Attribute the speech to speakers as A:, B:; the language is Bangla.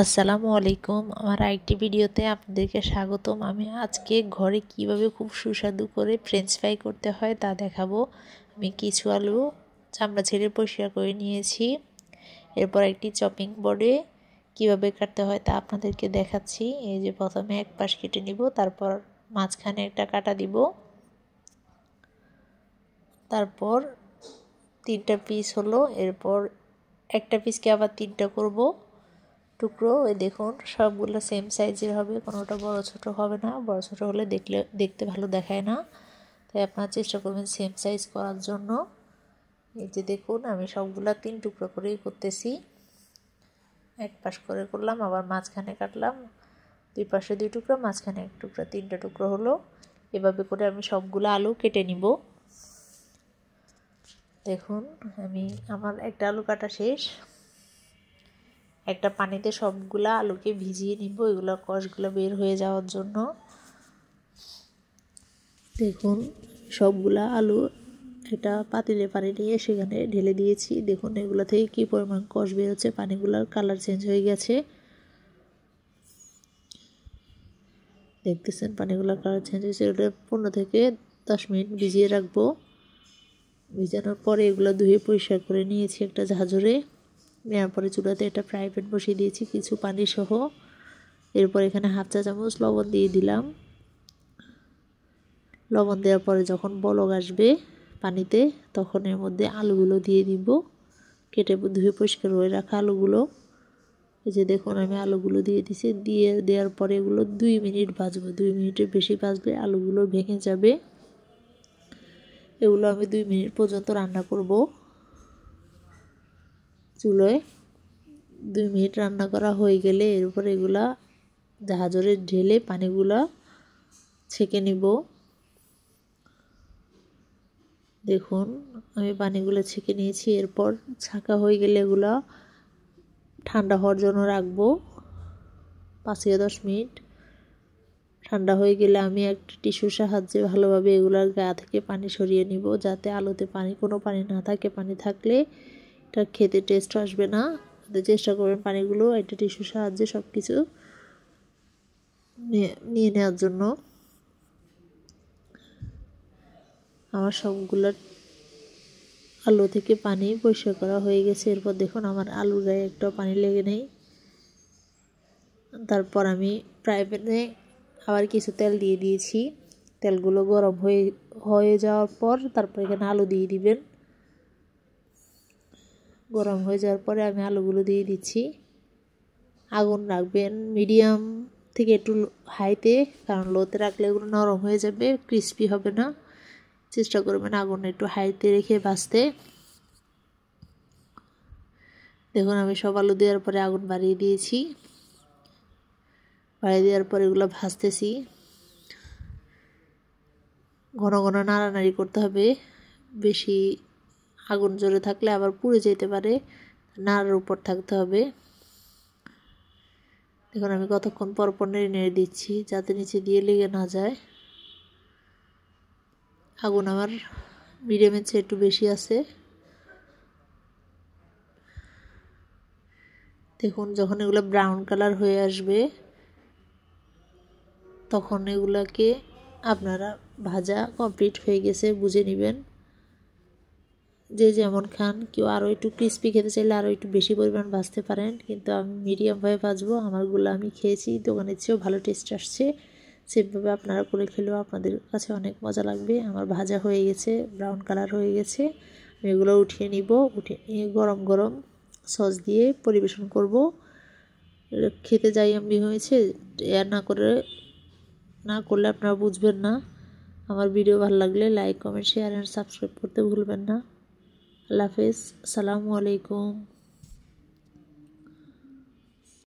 A: আসসালামু আলাইকুম। আমার আরেকটি ভিডিওতে আপনাদেরকে স্বাগতম। আমি আজকে ঘরে কিভাবে খুব সুস্বাদু করে ফ্রেঞ্চ ফ্রাই করতে হয় তা দেখাবো। আমি কিছু আলু চামড়া ছেড়ে পরিষ্কার করে নিয়েছি। এরপর একটি চপিং বোর্ডে কিভাবে কাটতে হয় তা আপনাদেরকে দেখাচ্ছি। এই যে প্রথমে এক পাশ কেটে নিব, তারপর মাঝখানে একটা কাটা দিব, তারপর 3টা পিস হলো। এরপর একটা পিসকে আবার 3টা করব টুকরো। ওই দেখুন সবগুলো সেম সাইজের হবে, কোনোটা বড় ছোট হবে না। বড় ছোট হলে দেখতে ভালো দেখায় না, তাই আপনারা চেষ্টা করবেন সেম সাইজ করার জন্য। এই যে দেখুন আমি সবগুলা 3 টুকরো করেই করতেছি। এক পাশ করে করলাম, আবার মাঝখানে কাটলাম, দুই পাশে 2 টুকরো, মাঝখানে 1 টুকরো, 3টা টুকরো হলো। এভাবে করে আমি সবগুলো আলু কেটে নিব। দেখুন আমার একটা আলু কাটা শেষ। একটা পানিতে সবগুলা আলুকে ভিজিয়ে নিব, এগুলো কষগুলো বের হয়ে যাওয়ার জন্য। দেখুন সবগুলা আলু একটা পাতিলে পানি নিয়ে সেখানে ঢেলে দিয়েছি। দেখুন এগুলো থেকে কি পরিমাণ কষ বের হচ্ছে, পানিগুলোর কালার চেঞ্জ হয়ে গেছে। দেখতেছেন পানিগুলোর কালার চেঞ্জ হয়েছে। ওটা 15 থেকে 10 মিনিট ভিজিয়ে রাখবো। ভিজানোর পরে এগুলো ধুয়ে পরিষ্কার করে নিয়েছি একটা ঝাঁঝরে। নেওয়ার পরে চুলাতে একটা ফ্রাই প্যান বসিয়ে দিয়েছি কিছু পানি সহ। এরপর এখানে 1/2 চা চামচ লবণ দিয়ে দিলাম। লবণ দেওয়ার পরে যখন বলক আসবে পানিতে, তখন এর মধ্যে আলুগুলো দিয়ে দিব, কেটে ধুয়ে পরিষ্কার করে রাখা আলুগুলো। এই যে দেখুন আমি আলুগুলো দিয়ে দিছি। দেওয়ার পরে এগুলো 2 মিনিট ভাজবো। 2 মিনিটের বেশি ভাজলে আলুগুলো ভেঙে যাবে। এগুলো আমি 2 মিনিট পর্যন্ত রান্না করব চুলোয়। 2 মিনিট রান্না করা হয়ে গেলে এর উপর এগুলা ঝাঁঝরে ঢেলে পানিগুলা ছেঁকে নিব। দেখুন আমি পানিগুলো ছেঁকে নিয়েছি। এরপর ছাঁকা হয়ে গেলে এগুলা ঠান্ডা হওয়ার জন্য রাখবো 5 থেকে 10 মিনিট। ঠান্ডা হয়ে গেলে আমি একটা টিস্যুর সাহায্যে ভালোভাবে এগুলার গা থেকে পানি সরিয়ে নিব, যাতে আলুতে কোনো পানি না থাকে। পানি থাকলে এটা খেতে টেস্ট আসবে না। চেষ্টা করবেন পানিগুলো একটা টিস্যুর সাহায্যে সব কিছু নিয়ে নেওয়ার জন্য। আমার সবগুলো আলু থেকে পানি পরিষ্কার করা হয়ে গেছে। এরপর দেখুন আমার আলুর গায়ে একটাও পানি লেগে নেই। তারপর আমি ফ্রাই প্যানে আবার কিছু তেল দিয়ে দিয়েছি। তেলগুলো গরম হয়ে যাওয়ার পর তারপর এখানে আলু দিয়ে দিবেন। গরম হয়ে যাওয়ার পরে আমি আলুগুলো দিয়ে দিচ্ছি। আগুন রাখবেন মিডিয়াম থেকে একটু হাইতে, কারণ লোতে রাখলে এগুলো নরম হয়ে যাবে, ক্রিস্পি হবে না। চেষ্টা করবেন আগুন একটু হাইতে রেখে ভাজতে। দেখুন আমি সব আলু দেওয়ার পরে আগুন বাড়িয়ে দিয়েছি। বাড়িয়ে দেওয়ার পরে এগুলো ভাজতেছি। ঘন ঘন নাড়ানাড়ি করতে হবে। বেশি আগুন জ্বলে থাকলে আবার পুড়ে যেতে পারে, নাড়ার উপর থাকতে হবে। দেখুন আমি কতক্ষণ পর পর নেড়ে নেড়ে দিচ্ছি, যাতে নিচে দিয়ে লেগে না যায়। আগুন আমার মিডিয়ামের চেয়ে একটু বেশি আছে। দেখুন যখন এগুলো ব্রাউন কালার হয়ে আসবে, তখন এগুলাকে আপনারা ভাজা কমপ্লিট হয়ে গেছে বুঝে নেবেন। যে যেমন খান, কেউ আরও একটু ক্রিস্পি খেতে চাইলে আরও একটু বেশি পরিমাণ ভাজতে পারেন, কিন্তু আমি মিডিয়ামভাবে ভাজবো। আমারগুলো আমি খেয়েছি, দোকানের চেয়েও ভালো টেস্ট আসছে। সেভাবে আপনারা করে খেলেও আপনাদের কাছে অনেক মজা লাগবে। আমার ভাজা হয়ে গেছে, ব্রাউন কালার হয়ে গেছে। আমি এগুলো উঠিয়ে নিব। উঠিয়ে নিয়ে গরম গরম সস দিয়ে পরিবেশন করব। খেতে যাই আমি হয়েছে, না করলে আপনারা বুঝবেন না। আমার ভিডিও ভালো লাগলে like, comment, share and subscribe করতে ভুলবেন না। আল্লাহ হাফেজ। আসসালামু আলাইকুম।